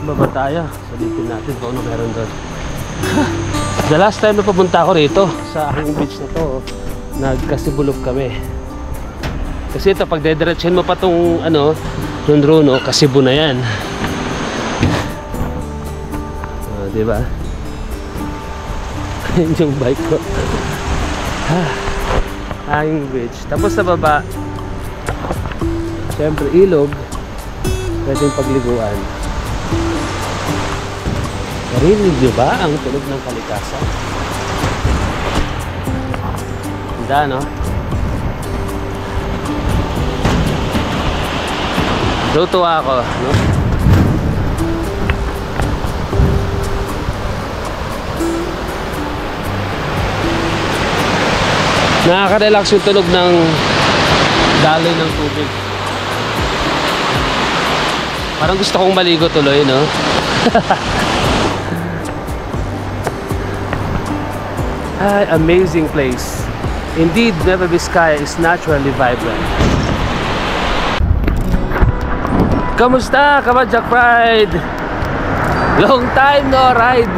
Baba tayo. Salitin natin kung ano meron doon. The last time na papunta ako rito sa aking beach na to, nagkasibulog kami. Kasi ito, pag dediretsuhin mo pa tong ano, Ronrono, Kasibu na yan. Diba? Yun yung bike ko. Aking beach. Tapos sa baba, syempre ilog, pwedeng pagliguan. Narinig nyo ba ang tunog ng kalikasan? Ganda, no? Tutuwa ako, no? Nakaka-relax yung tunog ng daloy ng tubig. Parang gusto kong maligo tuloy, no? Ay, amazing place. Indeed, Nueva Vizcaya is naturally vibrant. Kamusta, Kabadyak Pride? Long time no ride.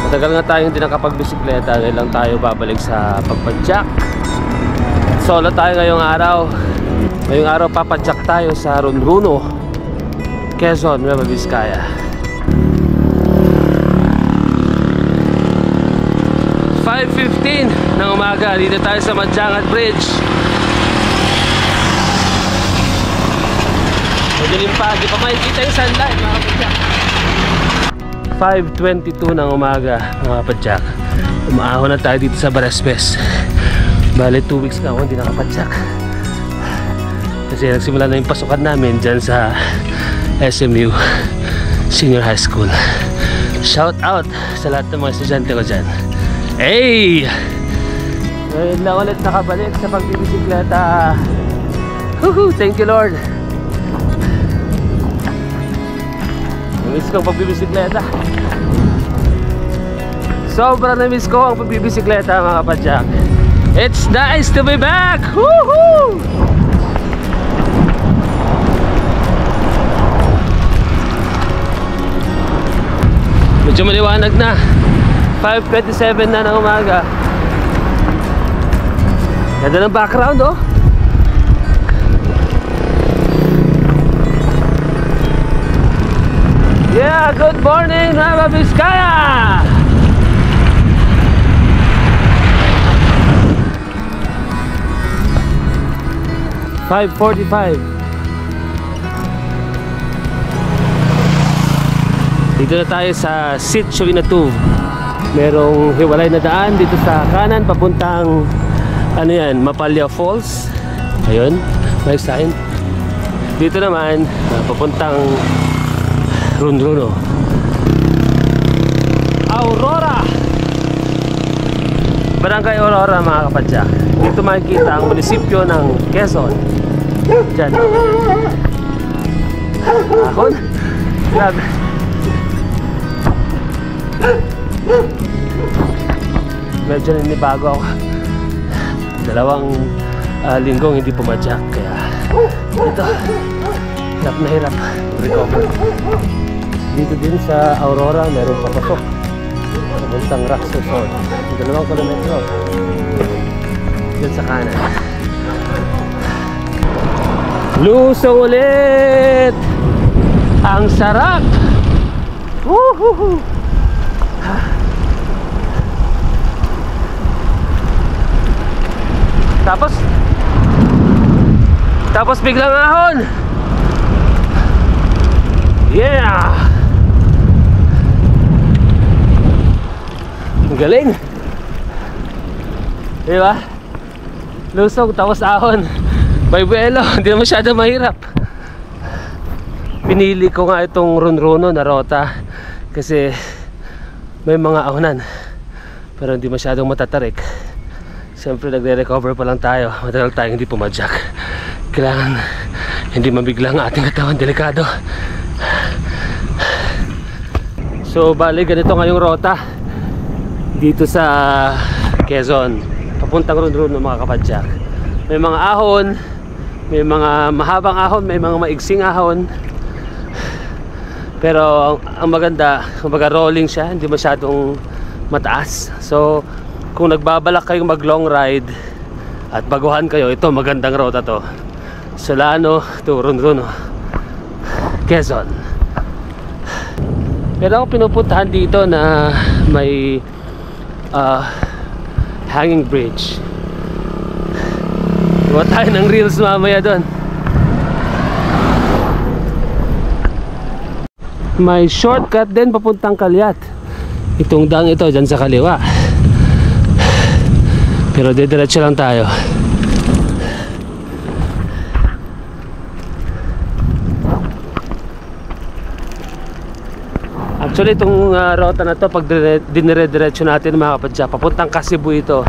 Matagal nga tayong hindi nakapagbisikleta. Ngayon lang tayo babalik sa pagpadyak. Solo tayo ngayong araw. Ngayong araw papadyak tayo sa Ronrono, Quezon, Nueva Vizcaya. 5:15 ng umaga. Dito tayo sa Madjangat Bridge. Madilim pa, di pa makikita yung sunlight, mga kapadyak. 5:22 ng umaga, mga kapadyak. Umaahon na tayo dito sa Baraspes. Bale 2 weeks na ako hindi nakapadyak. Kasi nagsimula na yung pasukan namin dyan sa SMU Senior High School. Shout out sa lahat ng mga estudyante ko dyan. Hey! Ngayon na ulit nakabalik sa pagbibisikleta. Woohoo! Thank you, Lord. Namiss ko ang pagbibisikleta. Sobrang namiss ko ang pagbibisikleta, mga kapadyak. It's nice to be back! Woohoo! Medyo maliwanag na. 5:27 na ng umaga. Ganda ng background, oh. Yeah, good morning, Nueva Vizcaya. (5:45) Dito na tayo sa Sitio Inatub. Merong hiwalay na daan dito sa kanan papuntang ano yan, Mapalya Falls. Ayun, may sign. Dito naman papuntang Ronrono, Aurora, Barangay Aurora, mga kapadyak. Dito makikita ang munisipyo ng Quezon. Diyan. Ahon. Grabe. Medyo ninibago ako. 2 linggong hindi pumadyak. Kaya ito, hirap na hirap recover. Dito din sa Aurora meron papasok papuntang Rocks Resort. 2 kilometro dyan sa kanan. Lusong ulit! Ang sarap! Woohoo! Tapos biglang ahon. Yeah! Ang galing. Diba? Lusog tapos ahon. May buelo, hindi na masyado mahirap. Pinili ko nga itong Ronrono na rota kasi may mga ahonan pero hindi masyadong matatarik. Siyempre nagre-recover pa lang tayo. Matagal tayong hindi pumadyak. Kailangan hindi mabigla ang ating katawan. Delikado. So bali ganito ngayong rota dito sa Quezon papuntang Ronrono, mga kapadyak. May mga ahon, May mga mahabang ahon, may mga maigsing ahon. Pero ang maganda, kumbaga rolling siya, hindi masyadong mataas. So kung nagbabalak kayong mag long ride at baguhan kayo, ito magandang rota to. Solano to Ronrono, Quezon. Pero ako pinupuntahan dito na may hanging bridge. Gawa tayo ng reels mamaya doon. May shortcut din papuntang Calyat. Itong dang ito dyan sa kaliwa. Pero didiretso lang tayo. Actually itong rota na to, pag dinire-diretso natin mga kapadya, papuntang Kasibu ito.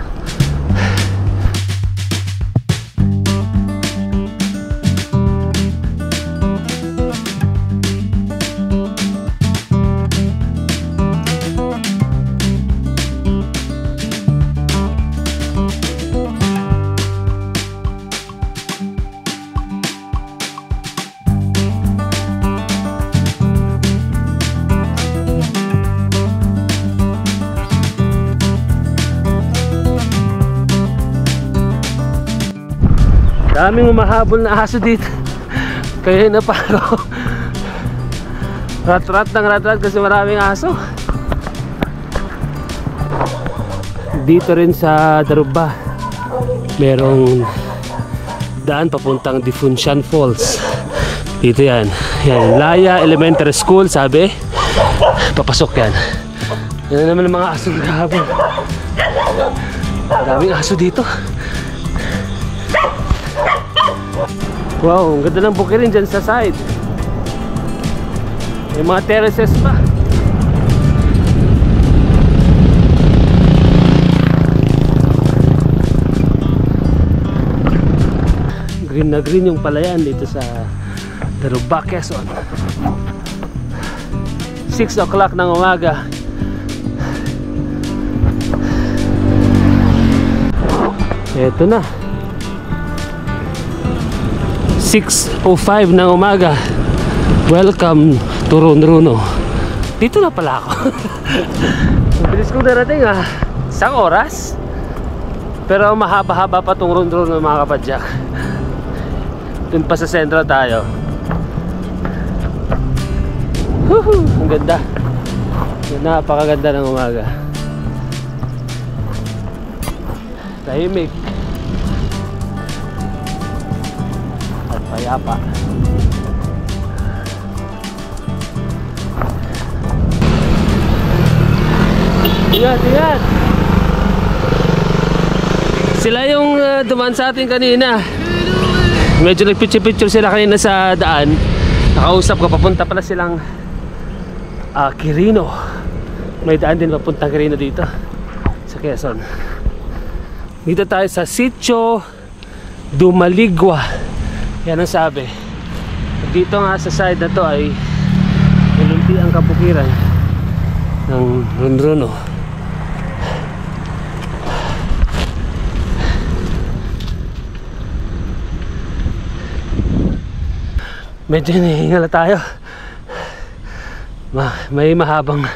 Daming umahabol na aso dito. Kaya na pa ako rat-rat ng rat-rat kasi maraming aso. Dito rin sa Daruba merong daan papuntang Difunshan Falls. Dito yan. Yan, Laya Elementary School sabi. Papasok yan. Yan na naman ang mga asong gahabol. Maraming aso dito. Wow, ang ganda ng bukirin dyan sa side. May mga terraces pa. Green na green yung palayan dito sa Daruba, Quezon. 6 o'clock ng umaga. Eto na 6:05 ng umaga. Welcome to Ronrono. Dito na pala ako. Mabilis kong narating isang oras. Pero mahaba-haba pa tong Ronrono mga kapadyak. Dun pa sa sentro tayo. Woohoo! Ang ganda. Napakaganda ng umaga. Tahimik at payapa. Ingat, ingat! Sila yung dumaan sa atin kanina. Medyo nagpicture-picture sila kanina sa daan. Nakausap ko, papunta pala silang Quirino. May daan din papuntang Quirino dito sa Quezon. Dito tayo sa Sitio Dumaligwa. Yan ang sabi. Dito nga sa side na to ay ulunti ang kabukiran ng Ronrono. Medyo hinihingal tayo. May mahabang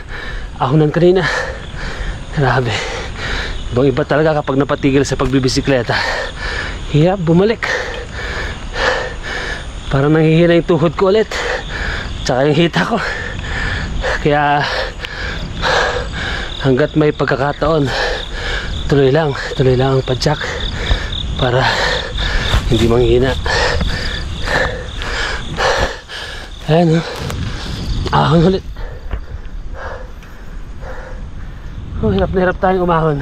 ahonan kanina. Grabe. Ibang iba talaga kapag napatigil sa pagbibisikleta. Hirap bumalik. Parang nanghihina yung tuhod ko ulit. Tsaka yung hita ko. Kaya hanggat may pagkakataon, tuloy lang ang padyak para hindi manghihina. Ayan ahon ulit. Hirap na hirap tayong umahon.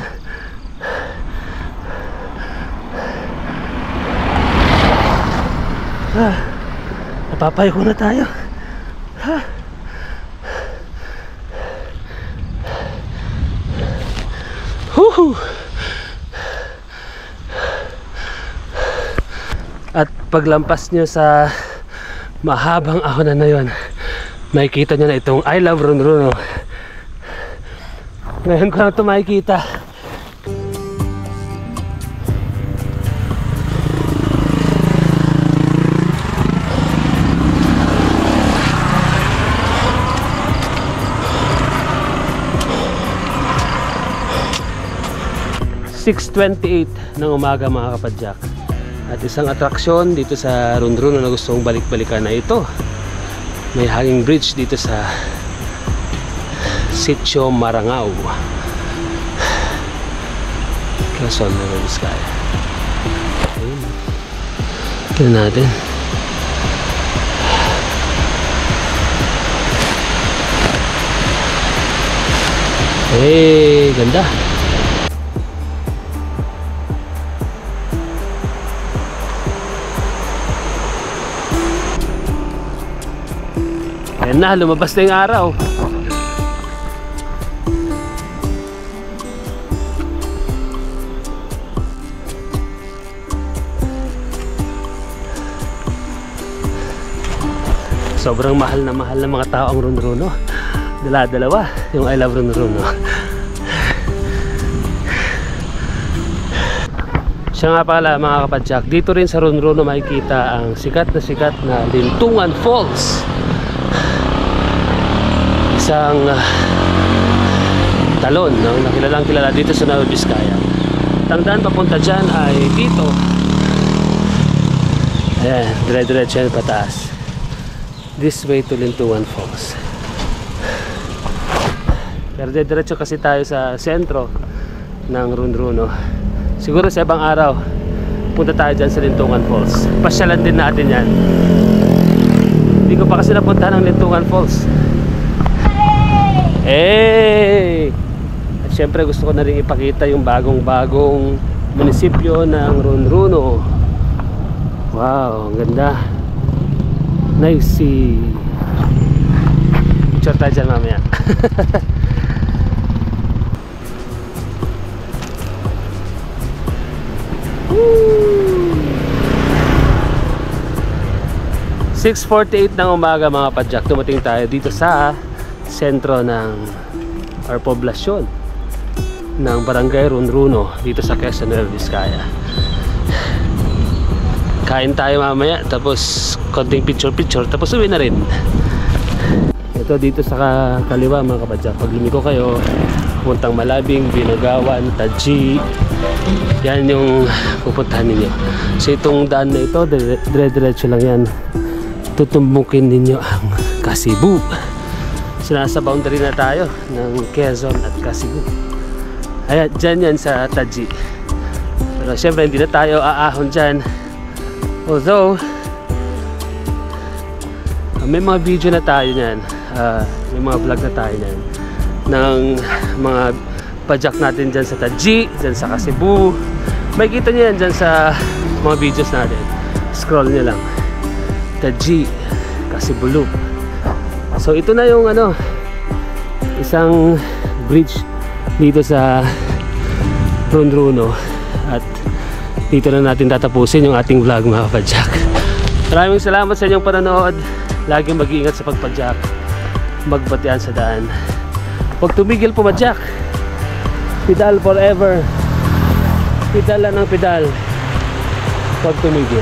Napapayo na tayo. At paglampas nyo sa mahabang ahonan na yon, makikita nyo na itong I Love Ronrono. Ngayon ko lang ito makikita. 6:28 ng umaga mga kapadyak. At isang atraksyon dito sa Ronrono na gustong balik-balikan na ito. May hanging bridge dito sa Sitio Marangaw, Quezon, Nueva Vizcaya. Ayun. Tignan natin. Eh, ganda. Ayan na, lumabas na yung araw. Sobrang mahal na mga tao ang Ronrono. Dala-dalawa yung I love Ronrono. Siya nga pala mga kapadyak, dito rin sa Ronrono makikita ang sikat na Lintungan Falls. Isang talon, no? Nakilalang kilala dito sa Nueva Vizcaya. Tangdaan papunta dyan ay dito. Ayan, dire-diretso yan pataas. This way to Lintungan Falls. Pero diretso kasi tayo sa sentro ng Ronrono. Siguro sa ibang araw punta tayo dyan sa Lintungan Falls. Pasyalan din natin yan. Hindi ko pa kasi napunta ng Lintungan Falls. Hey! At syempre gusto ko na rin ipakita yung bagong munisipyo ng Ronrono. Wow, ang ganda. Nice. Picture tayo dyan mamaya. 6:48 ng umaga mga padyak, dumating tayo dito sa sentro ng poblasyon ng Barangay Ronrono dito sa Quezon, Nueva Vizcaya. Kain tayo mamaya, tapos konting picture tapos uwi na rin. Ito dito sa kaliwa mga kapadyak, pag lumiko kayo puntang Malabing, Binugawan, Taji, yan yung pupuntahan ninyo. So itong daan na ito, dire-diretso lang yan, tutumbukin ninyo ang Kasibu. So nasa boundary na tayo ng Quezon at Kasibu. Ayan, dyan yan sa Taji. Pero syempre hindi na tayo aahon dyan, although may mga video na tayo nyan, may mga vlog na tayo nyan ng mga padyak natin dyan sa Taji, dyan sa Kasibu. May kita nyo yan dyan sa mga videos natin. Scroll nyo lang, Taji, Kasibu Loop. So ito na yung isang bridge dito sa Ronrono. At dito na natin tatapusin yung ating vlog mga kapadyak. Maraming salamat sa inyong panonood. Laging mag-iingat sa pagpadyak, magbatian sa daan, huwag tumigil pumadyak, pedal forever, pedal lang ng pedal, huwag tumigil.